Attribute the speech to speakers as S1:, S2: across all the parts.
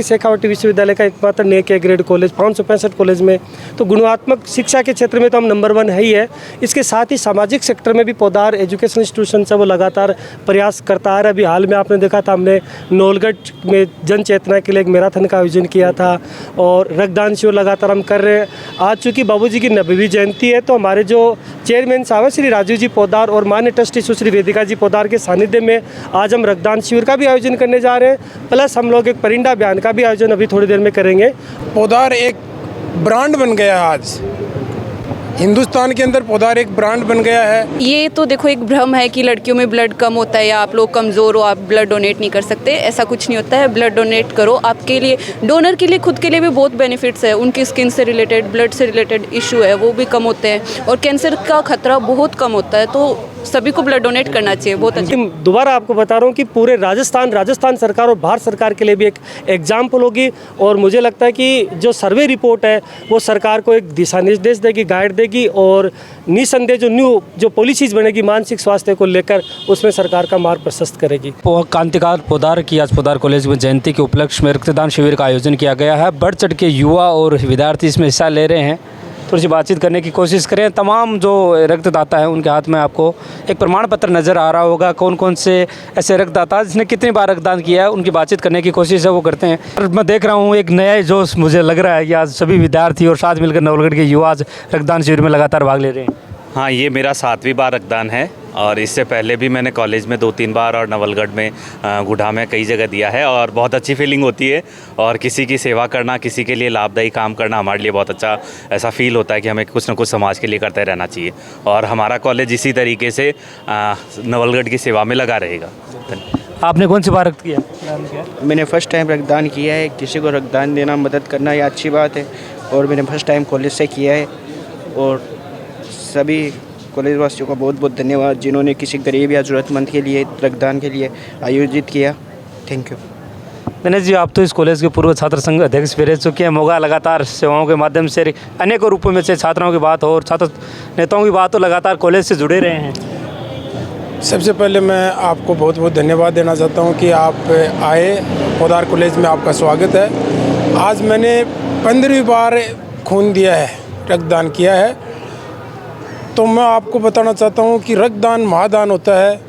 S1: शेखावटी विश्वविद्यालय का एकमात्र नेक ए ग्रेड कॉलेज 565 कॉलेज में, तो गुणात्मक शिक्षा के क्षेत्र में तो हम नंबर 1 है ही है। इसके साथ ही सामाजिक सेक्टर में भी पौधार एजुकेशन इंस्टीट्यूशन से वो लगातार प्रयास करता है। अभी हाल में आपने देखा था, हमने नौलगढ़ में जन चेतना के लिए एक मैराथन का आयोजन किया था और रक्तदान शिविर लगातार हम कर रहे हैं। आज चूँकि बाबूजी की 90वीं जयंती है, तो हमारे जो चेयरमैन साहब हैं श्री राजीव जी पोद्दार और मान्य ट्रस्टी सुश्री वेदिका जी पोद्दार के सानिध्य में आज हम रक्तदान शिविर का भी आयोजन करने जा रहे हैं। प्लस हम लोग एक परिंदा अभियान का भी आयोजन अभी थोड़ी देर में करेंगे।
S2: पोद्दार एक ब्रांड बन गया आज हिंदुस्तान के अंदर, पोद्दार एक ब्रांड बन गया है।
S3: ये तो देखो एक भ्रम है कि लड़कियों में ब्लड कम होता है या आप लोग कमज़ोर हो, आप ब्लड डोनेट नहीं कर सकते। ऐसा कुछ नहीं होता है। ब्लड डोनेट करो, आपके लिए, डोनर के लिए, खुद के लिए भी बहुत बेनिफिट्स है। उनकी स्किन से रिलेटेड, ब्लड से रिलेटेड इशू है वो भी कम होते हैं और कैंसर का खतरा बहुत कम होता है। तो सभी को ब्लड डोनेट करना चाहिए। बहुत अच्छा।
S1: दोबारा आपको बता रहा हूँ कि पूरे राजस्थान सरकार और भारत सरकार के लिए भी एक एग्जाम्पल होगी और मुझे लगता है कि जो सर्वे रिपोर्ट है वो सरकार को एक दिशा निर्देश देगी, गाइड देगी और निसंदेह जो पॉलिसीज़ बनेगी मानसिक स्वास्थ्य को लेकर, उसमें सरकार का मार्ग प्रशस्त करेगी।
S4: क्रांतिकार पोद्दार की आज पोद्दार कॉलेज में जयंती के उपलक्ष्य में रक्तदान शिविर का आयोजन किया गया है। बढ़ चढ़ के युवा और विद्यार्थी इसमें हिस्सा ले रहे हैं। थोड़ी सी बातचीत करने की कोशिश करें। तमाम जो रक्तदाता है उनके हाथ में आपको एक प्रमाण पत्र नज़र आ रहा होगा। कौन कौन से ऐसे रक्तदाता जिसने कितनी बार रक्तदान किया है, उनकी बातचीत करने की कोशिश है वो करते हैं। और मैं देख रहा हूँ एक नया जोश मुझे लग रहा है कि आज सभी विद्यार्थी और साथ मिलकर नवलगढ़ के युवा आज रक्तदान शिविर में लगातार भाग ले रहे हैं।
S5: हाँ, ये मेरा 7वीं बार रक्तदान है और इससे पहले भी मैंने कॉलेज में 2-3 बार और नवलगढ़ में, गुढ़ा में कई जगह दिया है और बहुत अच्छी फीलिंग होती है। और किसी की सेवा करना, किसी के लिए लाभदायी काम करना हमारे लिए बहुत अच्छा ऐसा फील होता है कि हमें कुछ ना कुछ समाज के लिए करते रहना चाहिए और हमारा कॉलेज इसी तरीके से नवलगढ़ की सेवा में लगा रहेगा।
S4: आपने कौन सी बार रक्त किया?
S6: मैंने फ़र्स्ट टाइम रक्तदान किया है। किसी को रक्तदान देना, मदद करना ये अच्छी बात है और मैंने फर्स्ट टाइम कॉलेज से किया है। और सभी कॉलेज वासियों का बहुत बहुत धन्यवाद जिन्होंने किसी गरीब या ज़रूरतमंद के लिए रक्तदान के लिए आयोजित किया। Thank you.
S4: दिनेश जी, आप तो इस कॉलेज के पूर्व छात्र संघ अध्यक्ष भी रह चुके हैं। मौका लगातार सेवाओं के माध्यम से अनेकों रूपों में से छात्राओं की बात हो और छात्र नेताओं की बात हो, लगातार कॉलेज से जुड़े रहे हैं।
S2: सबसे पहले मैं आपको बहुत बहुत धन्यवाद देना चाहता हूं कि आप आए। पोद्दार कॉलेज में आपका स्वागत है। आज मैंने 15वीं बार खून दिया है, रक्तदान किया है। तो मैं आपको बताना चाहता हूं कि रक्तदान महादान होता है,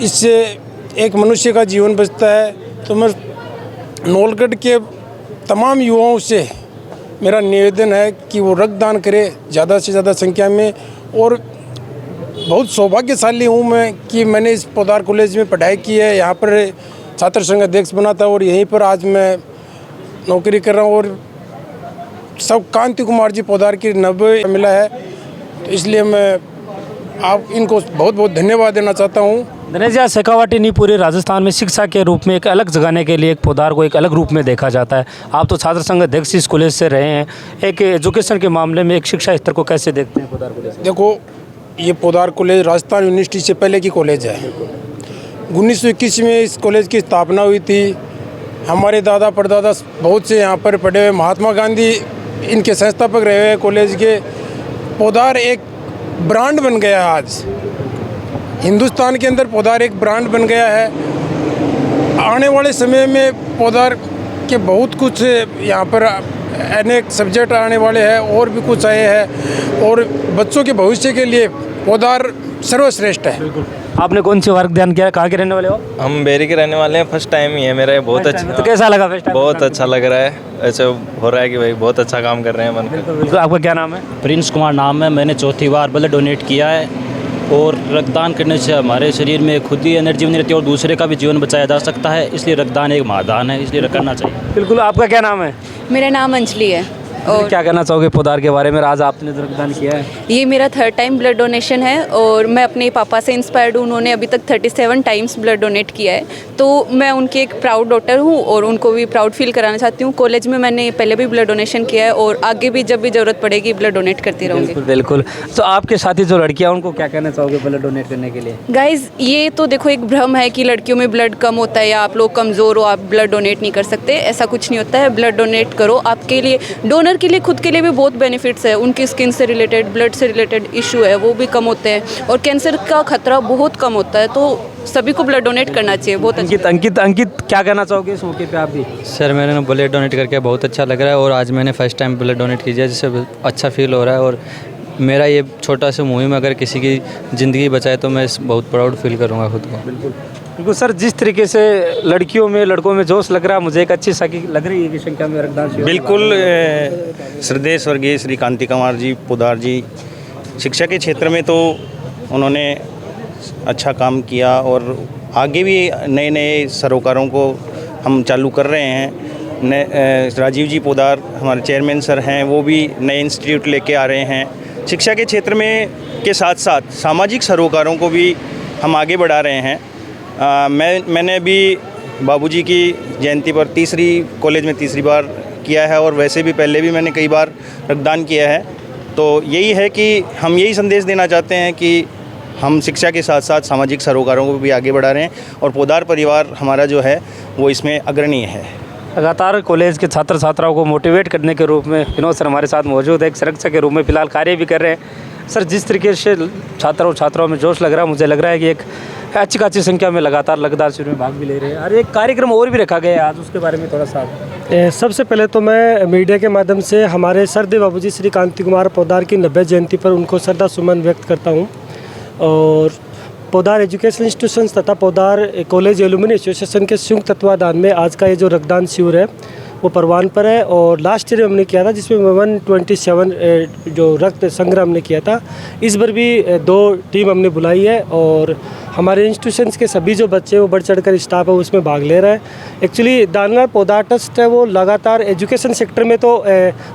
S2: इससे एक मनुष्य का जीवन बचता है। तो मैं नौलगढ़ के तमाम युवाओं से मेरा निवेदन है कि वो रक्तदान करें ज़्यादा से ज़्यादा संख्या में। और बहुत सौभाग्यशाली हूँ मैं कि मैंने इस पोद्दार कॉलेज में पढ़ाई की है, यहाँ पर छात्र संघ अध्यक्ष बना था और यहीं पर आज मैं नौकरी कर रहा हूँ। और सब कांति कुमार जी पोद्दार की 90 मिला है, तो इसलिए मैं आप इनको बहुत बहुत धन्यवाद देना चाहता हूँ।
S4: दिनेश जी, शेखावटी नहीं, पूरे राजस्थान में शिक्षा के रूप में एक अलग जगाने के लिए एक पोद्दार को एक अलग रूप में देखा जाता है। आप तो छात्र संघ अध्यक्ष इस कॉलेज से रहे हैं, एक एजुकेशन के मामले में एक शिक्षा स्तर को कैसे देखते हैं पोद्दार कॉलेज?
S2: देखो, ये पोद्दार कॉलेज राजस्थान यूनिवर्सिटी से पहले की कॉलेज है। 1921 में इस कॉलेज की स्थापना हुई थी। हमारे दादा परदादा बहुत से यहाँ पर पढ़े हुए, महात्मा गांधी इनके संस्थापक रहे हुए कॉलेज के। पोद्दार एक ब्रांड बन गया है आज हिंदुस्तान के अंदर, पोद्दार एक ब्रांड बन गया है। आने वाले समय में पोद्दार के बहुत कुछ यहाँ पर अनेक सब्जेक्ट आने वाले हैं और भी कुछ आए हैं और बच्चों के भविष्य के लिए पोद्दार सर्वश्रेष्ठ है।
S4: आपने कौन सी बार रक्तदान किया? कहाँ के रहने वाले हो?
S7: हम बेरी के रहने वाले हैं। फर्स्ट टाइम ही है मेरा। बहुत अच्छा।
S4: तो कैसा लगा फर्स्ट टाइम?
S7: बहुत अच्छा लग रहा है। ऐसे हो रहा है कि भाई बहुत अच्छा काम कर रहे हैं मन कर।
S4: बिल्कुल। आपका क्या नाम है?
S8: प्रिंस कुमार नाम है। मैंने 4थी बार ब्लड डोनेट किया है और रक्तदान करने से हमारे शरीर में खुद ही एनर्जी बनी रहती है और दूसरे का भी जीवन बचाया जा सकता है। इसलिए रक्तदान एक महादान है, इसलिए करना चाहिए।
S4: बिल्कुल। आपका क्या नाम है?
S3: मेरा नाम अंजलि है।
S4: और क्या कहना चाहोगे पोद्दार के बारे में? आज आपने रक्तदान किया है।
S3: ये मेरा 3rd टाइम ब्लड डोनेशन है और मैं अपने पापा से इंस्पायर्ड हूँ। उन्होंने अभी तक 37 टाइम्स ब्लड डोनेट किया है, तो मैं उनकी एक प्राउड डॉटर हूँ और उनको भी प्राउड फील कराना चाहती हूँ। कॉलेज में मैंने पहले भी ब्लड डोनेशन किया है और आगे भी जब भी ज़रूरत पड़ेगी ब्लड डोनेट करती रहूँगी।
S4: बिल्कुल। तो आपके साथी जो लड़कियाँ, उनको क्या कहना चाहोगे ब्लड डोनेट करने के लिए?
S3: गाइज, ये तो देखो एक भ्रम है कि लड़कियों में ब्लड कम होता है या आप लोग कमज़ोर हो, आप ब्लड डोनेट नहीं कर सकते। ऐसा कुछ नहीं होता है। ब्लड डोनेट करो, आपके लिए, डोनर के लिए, खुद के लिए भी बहुत बेनिफिट्स है। उनकी स्किन से रिलेटेड, ब्लड से रिलेटेड इशू है वो भी कम होते हैं और कैंसर का खतरा बहुत कम होता है। तो सभी को ब्लड डोनेट करना चाहिए। बहुत अच्छा।
S4: अंकित क्या कहना चाहोगे इस मौके पे आप भी?
S9: सर मैंने ब्लड डोनेट करके बहुत अच्छा लग रहा है और आज मैंने फर्स्ट टाइम ब्लड डोनेट किया जिससे अच्छा फील हो रहा है और मेरा ये छोटा सा मुहिम अगर किसी की ज़िंदगी बचाए तो मैं बहुत प्राउड फील करूँगा खुद को।
S4: बिल्कुल सर, जिस तरीके से लड़कियों में लड़कों में जोश लग रहा है, मुझे एक अच्छी लग रही है कि संख्या में रक्तदान शिविर।
S6: बिल्कुल, श्रद्धेय स्वर्गीय श्री कांति कुमार जी पोदार जी शिक्षा के क्षेत्र में तो उन्होंने अच्छा काम किया और आगे भी नए नए सरोकारों को हम चालू कर रहे हैं। राजीव जी पोदार हमारे चेयरमैन सर हैं, वो भी नए इंस्टीट्यूट लेके आ रहे हैं। शिक्षा के क्षेत्र में के साथ साथ सामाजिक सरोकारों को भी हम आगे बढ़ा रहे हैं। मैंने अभी बाबूजी की जयंती पर कॉलेज में तीसरी बार किया है और वैसे भी पहले भी मैंने कई बार रक्तदान किया है। तो यही है कि हम यही संदेश देना चाहते हैं कि हम शिक्षा के साथ साथ सामाजिक सरोकारों को भी आगे बढ़ा रहे हैं और पोदार परिवार हमारा जो है वो इसमें अग्रणी है।
S4: लगातार कॉलेज के छात्र छात्राओं को मोटिवेट करने के रूप में विनोद सर हमारे साथ मौजूद है, एक संरक्षक के रूप में फिलहाल कार्य भी कर रहे हैं। सर, जिस तरीके से छात्रों और छात्राओं में जोश लग रहा है, मुझे लग रहा है कि एक अच्छी खासी संख्या में लगातार रक्तदान शिविर में भाग भी ले रहे हैं और एक कार्यक्रम और भी रखा गया है आज, उसके बारे में थोड़ा सा।
S1: सबसे पहले तो मैं मीडिया के माध्यम से हमारे श्रद्धेय बाबूजी श्री कांति कुमार पोदार की 90 जयंती पर उनको श्रद्धा सुमन व्यक्त करता हूँ। और पोदार एजुकेशन इंस्टीट्यूशन तथा पोदार कॉलेज एलुमनी एसोसिएशन के संयुक्त तत्वाधान में आज का ये जो रक्तदान शिविर है वो परवान पर है और लास्ट ईयर हमने किया था जिसमें 127 जो रक्त संग्रह हमने किया था। इस बार भी 2 टीम हमने बुलाई है और हमारे इंस्टीट्यूशंस के सभी जो बच्चे वो बढ़ चढ़कर स्टाफ है उसमें भाग ले रहा है। एक्चुअली दानलाल पोदार ट्रस्ट है वो लगातार एजुकेशन सेक्टर में तो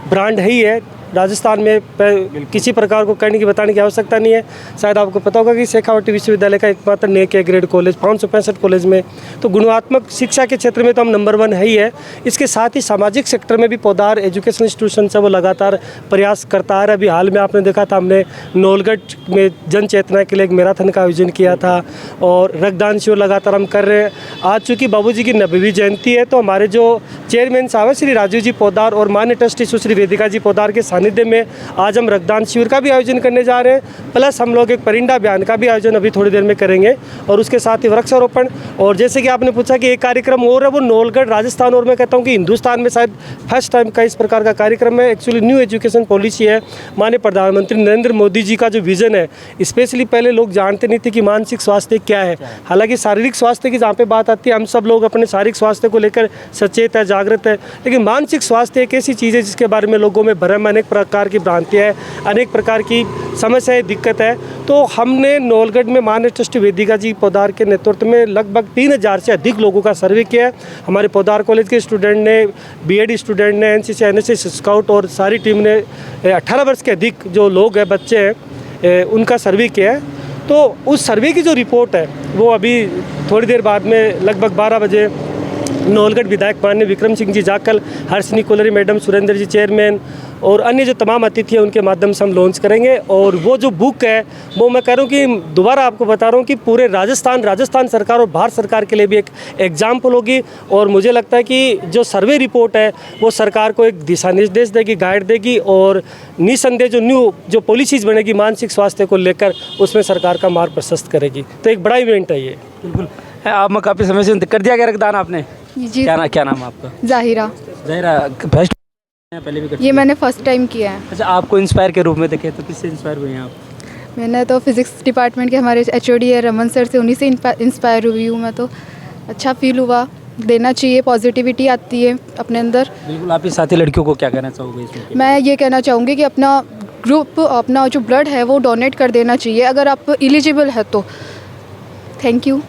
S1: ब्रांड है ही है। राजस्थान में किसी प्रकार को कहने की बताने की आवश्यकता नहीं है। शायद आपको पता होगा कि शेखावटी विश्वविद्यालय का एकमात्र नेक ए ग्रेड कॉलेज 565 कॉलेज में तो गुणात्मक शिक्षा के क्षेत्र में तो हम नंबर 1 है ही है। इसके साथ ही सामाजिक सेक्टर में भी पोदार एजुकेशन इंस्टीट्यूशन से वो लगातार प्रयास करता है। अभी हाल में आपने देखा था हमने नौलगढ़ में जन चेतना के लिए एक मैराथन का आयोजन किया था और रक्तदान शिविर लगातार हम कर रहे हैं। आज चूँकि बाबूजी की 90वीं जयंती है तो हमारे जो चेयरमैन साहब है श्री राजीव जी पोदार और मान्य ट्रस्टी सुश्री वेदिका जी पोदार के सानिध्य में आज हम रक्तदान शिविर का भी आयोजन करने जा रहे हैं। प्लस हम लोग एक परिंदा अभियान का भी आयोजन अभी थोड़ी देर में करेंगे और उसके साथ ही वृक्षारोपण। और जैसे कि आपने पूछा कि एक कार्यक्रम और है वो नौलगढ़ राजस्थान और मैं कहता हूँ कि हिंदुस्तान में शायद फर्स्ट टाइम का इस प्रकार का कार्यक्रम है। एक्चुअली न्यू एजुकेशन पॉलिसी है। माननीय प्रधानमंत्री नरेंद्र मोदी जी का जो विजन है, स्पेशली पहले लोग जानते नहीं थे कि मानसिक स्वास्थ्य क्या है। हालांकि शारीरिक स्वास्थ्य की जहाँ पे बात आती है हम सब लोग अपने शारीरिक स्वास्थ्य को लेकर सचेत है, जागृत है, लेकिन मानसिक स्वास्थ्य एक ऐसी चीज़ है जिसके बारे में लोगों में भ्रम, अनेक प्रकार की भ्रांति है, अनेक प्रकार की समस्याएं, दिक्कत है। तो हमने नौलगढ़ में माननीय ट्रस्टी वेदिका जी पोदार के नेतृत्व में लगभग 3000 से अधिक लोगों का सर्वे किया है। हमारे पोदार कॉलेज के स्टूडेंट ने, बीएड स्टूडेंट ने, एनसीसी एनएसएस स्काउट और सारी टीम ने 18 वर्ष के अधिक जो लोग हैं, बच्चे हैं, उनका सर्वे किया है। तो उस सर्वे की जो रिपोर्ट है वो अभी थोड़ी देर बाद में लगभग 12 बजे नौलगढ़ विधायक माननीय विक्रम सिंह जी जाखल, हर्षनी कोलरी मैडम, सुरेंद्र जी चेयरमैन और अन्य जो तमाम अतिथि हैं उनके माध्यम से हम लॉन्च करेंगे। और वो जो बुक है वो मैं कह रहा हूँ कि दोबारा आपको बता रहा हूँ कि पूरे राजस्थान सरकार और भारत सरकार के लिए भी एक एग्जाम्पल होगी। और मुझे लगता है कि जो सर्वे रिपोर्ट है वो सरकार को एक दिशा निर्देश देगी, गाइड देगी और निसंदेह जो पॉलिसीज़ बनेगी मानसिक स्वास्थ्य को लेकर उसमें सरकार का मार्ग प्रशस्त करेगी। तो एक बड़ा इवेंट है ये।
S4: बिल्कुल। आप में काफ़ी समय से कर दिया गया रक्तदान आपने?
S10: जी।
S4: क्या नाम है आपका?
S10: जाहिरा।
S4: फर्स्ट पहले भी
S10: ये मैंने फर्स्ट टाइम किया है।
S4: अच्छा, आपको इंस्पायर के रूप में देखे तो किससे इंस्पायर हुए हैं आप?
S10: मैंने तो फिज़िक्स डिपार्टमेंट के हमारे एचओडी है रमन सर से, उन्हीं से इंस्पायर हुई हूँ मैं। तो अच्छा फील हुआ, देना चाहिए, पॉजिटिविटी आती है अपने अंदर।
S4: बिल्कुल। आप ही साथी लड़कियों को क्या कहना चाहोगे इसमें?
S10: मैं ये कहना चाहूँगी कि अपना ग्रुप, अपना जो ब्लड है वो डोनेट कर देना चाहिए अगर आप एलिजिबल है तो। Thank you.